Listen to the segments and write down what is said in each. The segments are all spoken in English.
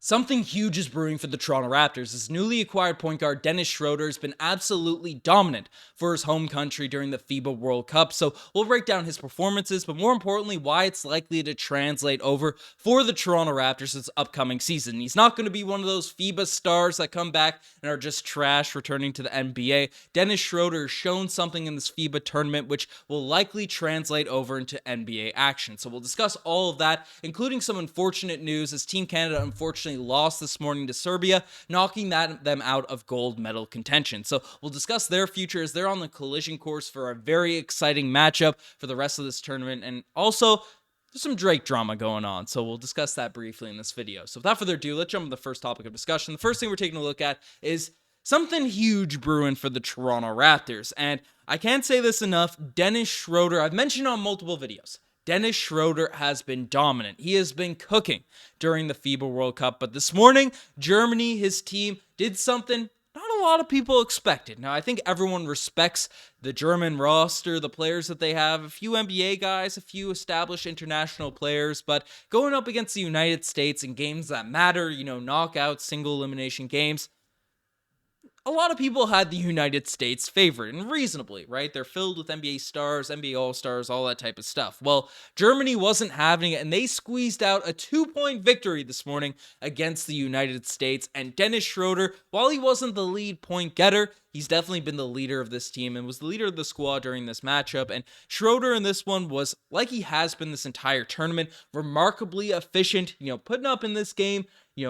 Something huge is brewing for the Toronto Raptors as newly acquired point guard Dennis Schroder has been absolutely dominant for his home country during the FIBA World Cup. So we'll break down his performances, but more importantly, why it's likely to translate over for the Toronto Raptors this upcoming season. He's not going to be one of those FIBA stars that come back and are just trash returning to the NBA. Dennis Schroder has shown something in this FIBA tournament which will likely translate over into NBA action. So we'll discuss all of that, including some unfortunate news as Team Canada unfortunately lost this morning to Serbia, knocking them out of gold medal contention. So we'll discuss their future as they're on the collision course for a very exciting matchup for the rest of this tournament. And also, there's some Drake drama going on, so we'll discuss that briefly in this video. So without further ado, let's jump to the first topic of discussion. The first thing we're taking a look at is something huge brewing for the Toronto Raptors. And I can't say this enough, Dennis Schroder, I've mentioned on multiple videos, Dennis Schroder has been dominant. He has been cooking during the FIBA World Cup. But this morning, Germany, his team, did something not a lot of people expected. Now, I think everyone respects the German roster, the players that they have, a few NBA guys, a few established international players. But going up against the United States in games that matter, knockout, single elimination games, a lot of people had the United States favored, and reasonably, right? They're filled with NBA stars, NBA All-Stars, all that type of stuff. Well, Germany wasn't having it, and they squeezed out a 2-point victory this morning against the United States. And Dennis Schroder, while he wasn't the lead point getter, he's definitely been the leader of this team and was the leader of the squad during this matchup. And Schroder in this one was, like he has been this entire tournament, remarkably efficient, putting up in this game,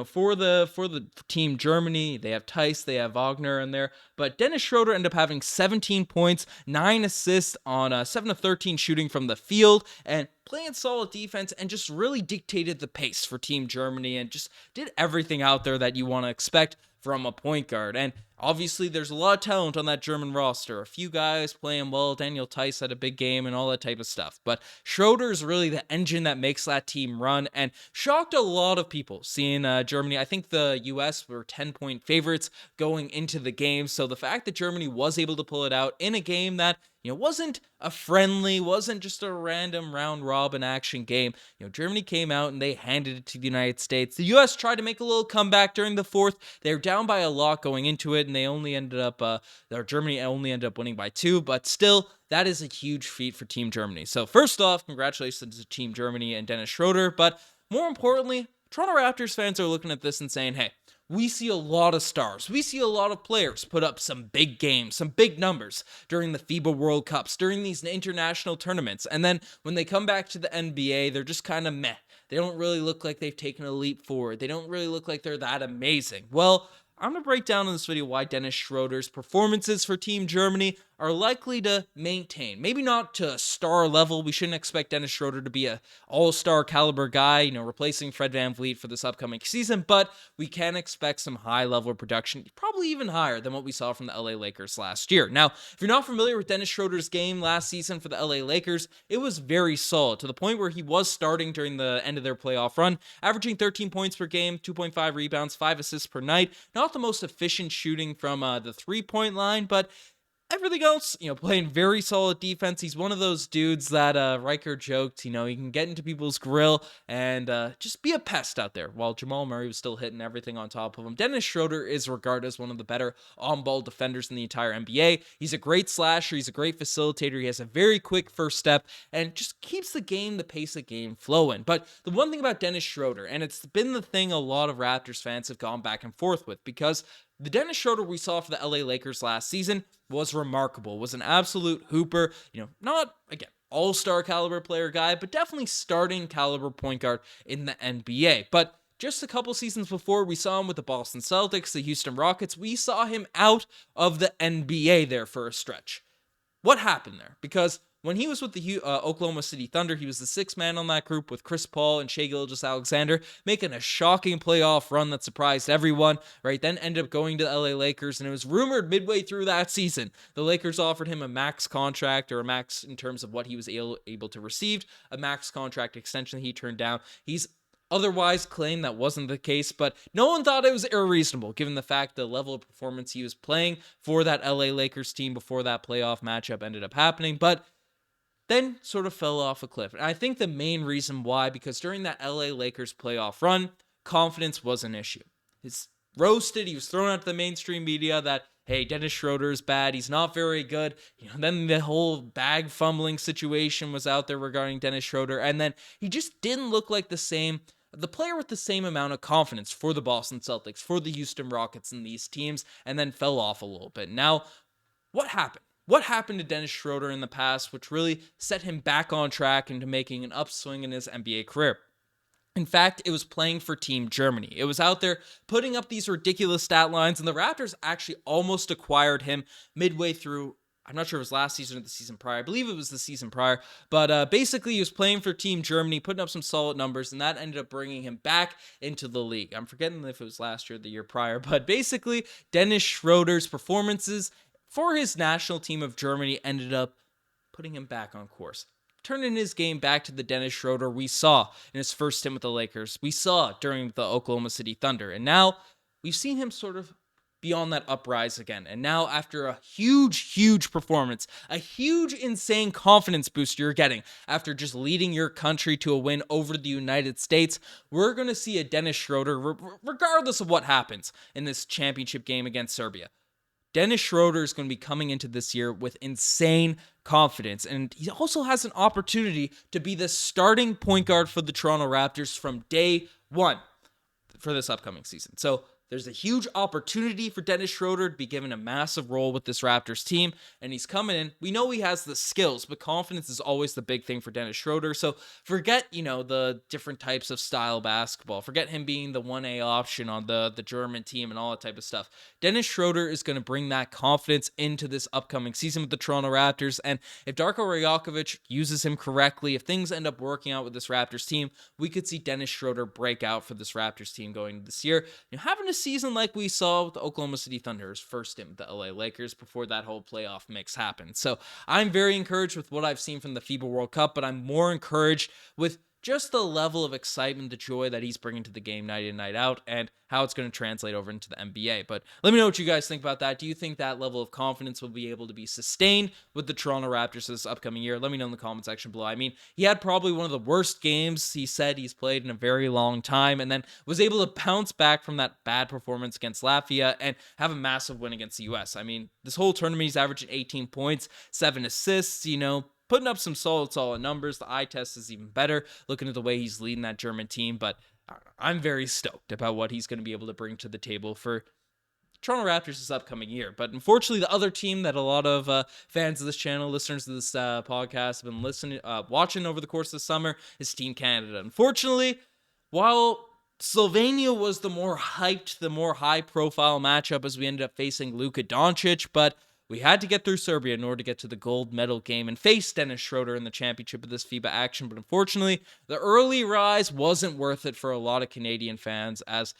for the team Germany. They have Tice, they have Wagner in there, but Dennis Schroder ended up having 17 points, 9 assists on 7 of 13 shooting from the field, and playing solid defense and just really dictated the pace for Team Germany and just did everything out there that you want to expect from a point guard. And obviously, there's a lot of talent on that German roster. A few guys playing well. Daniel Tice had a big game and all that type of stuff. But Schroeder is really the engine that makes that team run and shocked a lot of people seeing Germany. I think the U.S. were 10-point favorites going into the game. So the fact that Germany was able to pull it out in a game that wasn't a friendly, wasn't just a random round robin action game. Germany came out and they handed it to the United States. The U.S. tried to make a little comeback during the fourth. They were down by a lot going into it, and they only ended up, Germany only ended up winning by 2, but still, that is a huge feat for Team Germany. So first off, congratulations to Team Germany and Dennis Schroder, but more importantly, Toronto Raptors fans are looking at this and saying, hey, we see a lot of stars. We see a lot of players put up some big games, some big numbers during the FIBA World Cups, during these international tournaments. And then when they come back to the NBA, they're just kind of meh. They don't really look like they've taken a leap forward. They don't really look like they're that amazing. Well, I'm going to break down in this video why Dennis Schroder's performances for Team Germany are likely to maintain. Maybe not to a star level. We shouldn't expect Dennis Schroder to be an all-star caliber guy, replacing Fred VanVleet for this upcoming season, but we can expect some high-level production, probably even higher than what we saw from the LA Lakers last year. Now, if you're not familiar with Dennis Schroder's game last season for the LA Lakers, it was very solid, to the point where he was starting during the end of their playoff run, averaging 13 points per game, 2.5 rebounds, 5 assists per night. Not the most efficient shooting from the three-point line, but everything else, playing very solid defense. He's one of those dudes that Riker joked, he can get into people's grill and just be a pest out there, while Jamal Murray was still hitting everything on top of him. Dennis Schroder is regarded as one of the better on-ball defenders in the entire NBA. He's a great slasher. He's a great facilitator. He has a very quick first step and just keeps the pace of game flowing. But the one thing about Dennis Schroder, and it's been the thing a lot of Raptors fans have gone back and forth with, because the Dennis Schroder we saw for the LA Lakers last season was remarkable, was an absolute hooper, not, again, all-star caliber player guy, but definitely starting caliber point guard in the NBA. But just a couple seasons before, we saw him with the Boston Celtics, the Houston Rockets. We saw him out of the NBA there for a stretch. What happened there? Because when he was with the Oklahoma City Thunder, he was the sixth man on that group with Chris Paul and Shai Gilgeous-Alexander, making a shocking playoff run that surprised everyone, right? Then ended up going to the LA Lakers, and it was rumored midway through that season, the Lakers offered him a max contract, or a max in terms of what he was able to receive, a max contract extension he turned down. He's otherwise claimed that wasn't the case, but no one thought it was irreasonable given the fact the level of performance he was playing for that LA Lakers team before that playoff matchup ended up happening. But then sort of fell off a cliff. And I think the main reason why, because during that LA Lakers playoff run, confidence was an issue. He's roasted. He was thrown out to the mainstream media that, hey, Dennis Schroder is bad. He's not very good. Then the whole bag fumbling situation was out there regarding Dennis Schroder. And then he just didn't look like the player with the same amount of confidence for the Boston Celtics, for the Houston Rockets and these teams, and then fell off a little bit. Now, what happened? What happened to Dennis Schroder in the past, which really set him back on track into making an upswing in his NBA career? In fact, it was playing for Team Germany. It was out there putting up these ridiculous stat lines, and the Raptors actually almost acquired him midway through. I'm not sure if it was last season or the season prior. I believe it was the season prior. But basically, he was playing for Team Germany, putting up some solid numbers, and that ended up bringing him back into the league. I'm forgetting if it was last year or the year prior. But basically, Dennis Schroder's performances for his national team of Germany ended up putting him back on course, turning his game back to the Dennis Schroder we saw in his first stint with the Lakers, we saw during the Oklahoma City Thunder. And now we've seen him sort of be on that uprise again. And now after a huge performance, a huge, insane confidence boost you're getting after just leading your country to a win over the United States, we're going to see a Dennis Schroder, regardless of what happens in this championship game against Serbia. Dennis Schroder is going to be coming into this year with insane confidence, and he also has an opportunity to be the starting point guard for the Toronto Raptors from day one for this upcoming season. So there's a huge opportunity for Dennis Schroder to be given a massive role with this Raptors team, and he's coming in. We know he has the skills, but confidence is always the big thing for Dennis Schroder. So forget, the different types of style basketball. Forget him being the 1A option on the German team and all that type of stuff. Dennis Schroder is going to bring that confidence into this upcoming season with the Toronto Raptors, and if Darko Rajakovic uses him correctly, if things end up working out with this Raptors team, we could see Dennis Schroder break out for this Raptors team going this year. Having a season like we saw with the Oklahoma City Thunder's first stint with the LA Lakers before that whole playoff mix happened. So I'm very encouraged with what I've seen from the FIBA World Cup, but I'm more encouraged with just the level of excitement, the joy that he's bringing to the game night in, night out, and how it's going to translate over into the NBA. But let me know what you guys think about that. Do you think that level of confidence will be able to be sustained with the Toronto Raptors this upcoming year? Let me know in the comment section below. I mean, he had probably one of the worst games he said he's played in a very long time, and then was able to bounce back from that bad performance against Latvia and have a massive win against the US. I mean, this whole tournament, he's averaging 18 points, 7 assists, putting up some solid numbers. The eye test is even better, looking at the way he's leading that German team. But I'm very stoked about what he's going to be able to bring to the table for Toronto Raptors this upcoming year. But unfortunately, the other team that a lot of fans of this channel, listeners to this podcast, have been watching over the course of the summer is Team Canada. Unfortunately, while Slovenia was the more hyped, the more high-profile matchup as we ended up facing Luka Doncic, but we had to get through Serbia in order to get to the gold medal game and face Dennis Schroder in the championship of this FIBA action. But unfortunately, the early rise wasn't worth it for a lot of Canadian fans as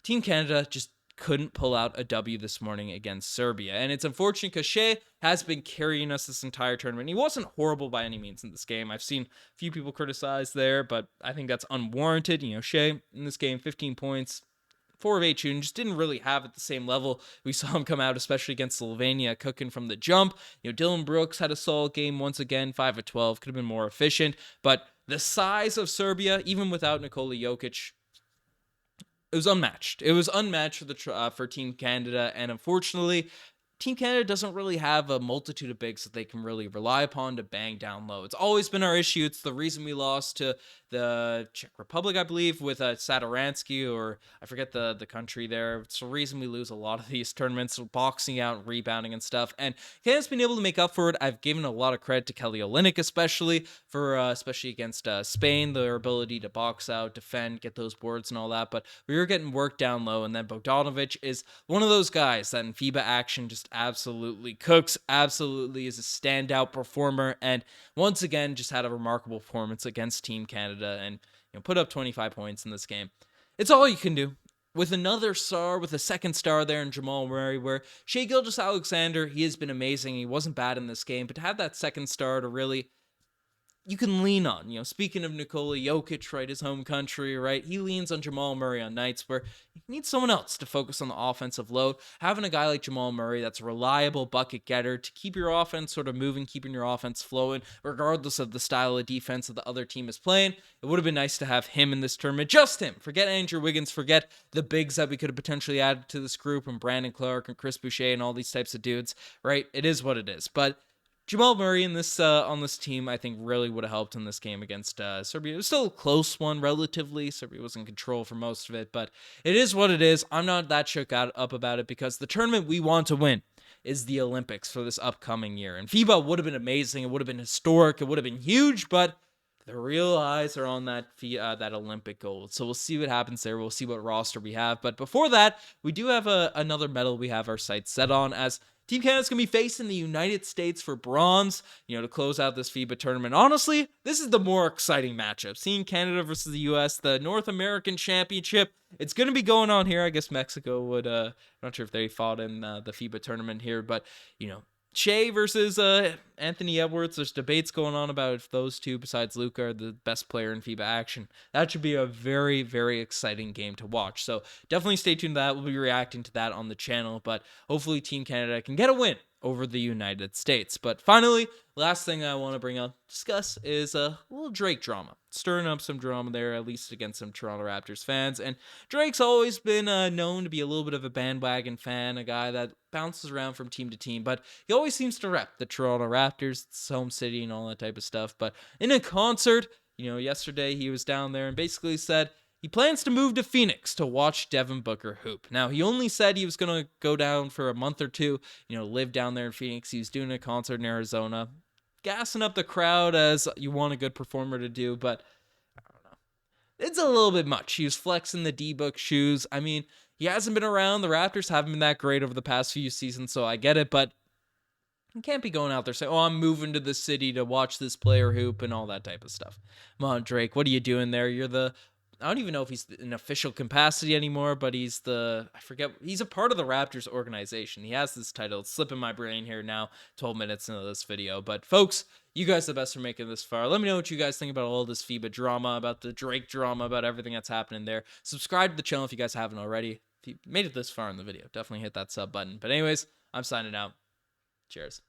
Team Canada just couldn't pull out a W this morning against Serbia. And it's unfortunate because Shea has been carrying us this entire tournament. He wasn't horrible by any means in this game. I've seen a few people criticize there, but I think that's unwarranted. Shea in this game, 15 points. 4 of 8 shooting, just didn't really have at the same level. We saw him come out, especially against Slovenia, cooking from the jump. Dylan Brooks had a solid game once again, 5 of 12, could have been more efficient. But the size of Serbia, even without Nikola Jokic, it was unmatched. It was unmatched for Team Canada, and unfortunately, Team Canada doesn't really have a multitude of bigs that they can really rely upon to bang down low. It's always been our issue. It's the reason we lost to the Czech Republic, I believe, with Satoransky, or I forget the country there. It's the reason we lose a lot of these tournaments, boxing out, rebounding and stuff. And Canada's been able to make up for it. I've given a lot of credit to Kelly Olynyk, especially against Spain, their ability to box out, defend, get those boards and all that. But we were getting work down low, and then Bogdanovic is one of those guys that in FIBA action just absolutely cooks, absolutely is a standout performer, and once again just had a remarkable performance against Team Canada and put up 25 points in this game. It's all you can do. With another star, with a second star there in Jamal Murray, where Shai Gilgeous-Alexander, he has been amazing. He wasn't bad in this game, but to have that second star to really you can lean on. Speaking of Nikola Jokic, right, his home country, right, he leans on Jamal Murray on nights where he needs someone else to focus on the offensive load. Having a guy like Jamal Murray that's a reliable bucket getter to keep your offense sort of moving, keeping your offense flowing, regardless of the style of defense that the other team is playing. It would have been nice to have him in this tournament. Just him. Forget Andrew Wiggins. Forget the bigs that we could have potentially added to this group and Brandon Clark and Chris Boucher and all these types of dudes, right? It is what it is. But Jamal Murray in this on this team, I think, really would have helped in this game against Serbia. It was still a close one, relatively. Serbia was in control for most of it, but it is what it is. I'm not that shook up about it because the tournament we want to win is the Olympics for this upcoming year. And FIBA would have been amazing. It would have been historic. It would have been huge, but the real eyes are on that Olympic gold. So we'll see what happens there. We'll see what roster we have. But before that, we do have another medal we have our sights set on, as Team Canada's going to be facing the United States for bronze, to close out this FIBA tournament. Honestly, this is the more exciting matchup. Seeing Canada versus the U.S., the North American Championship. It's going to be going on here. I guess Mexico would, I'm not sure if they fought in the FIBA tournament here, but, Shea versus Anthony Edwards. There's debates going on about if those two, besides Luka, are the best player in FIBA action. That should be a very, very exciting game to watch. So definitely stay tuned to that. We'll be reacting to that on the channel. But hopefully Team Canada can get a win over the United States. But finally, last thing I want to bring up, discuss is a little Drake drama. Stirring up some drama there, at least against some Toronto Raptors fans. And Drake's always been known to be a little bit of a bandwagon fan, a guy that bounces around from team to team, but he always seems to rep the Toronto Raptors, it's home city and all that type of stuff. But in a concert, yesterday he was down there and basically said he plans to move to Phoenix to watch Devin Booker hoop. Now, he only said he was going to go down for a month or two, live down there in Phoenix. He was doing a concert in Arizona, gassing up the crowd as you want a good performer to do, but I don't know. It's a little bit much. He was flexing the D-Book shoes. I mean, he hasn't been around. The Raptors haven't been that great over the past few seasons, so I get it, but you can't be going out there saying, oh, I'm moving to the city to watch this player hoop and all that type of stuff. Come on, Drake, what are you doing there? I don't even know if he's in official capacity anymore, but he's a part of the Raptors organization. He has this title. It's slipping my brain here now, 12 minutes into this video. But folks, you guys are the best for making this far. Let me know what you guys think about all this FIBA drama, about the Drake drama, about everything that's happening there. Subscribe to the channel if you guys haven't already. If you made it this far in the video, definitely hit that sub button. But anyways, I'm signing out. Cheers.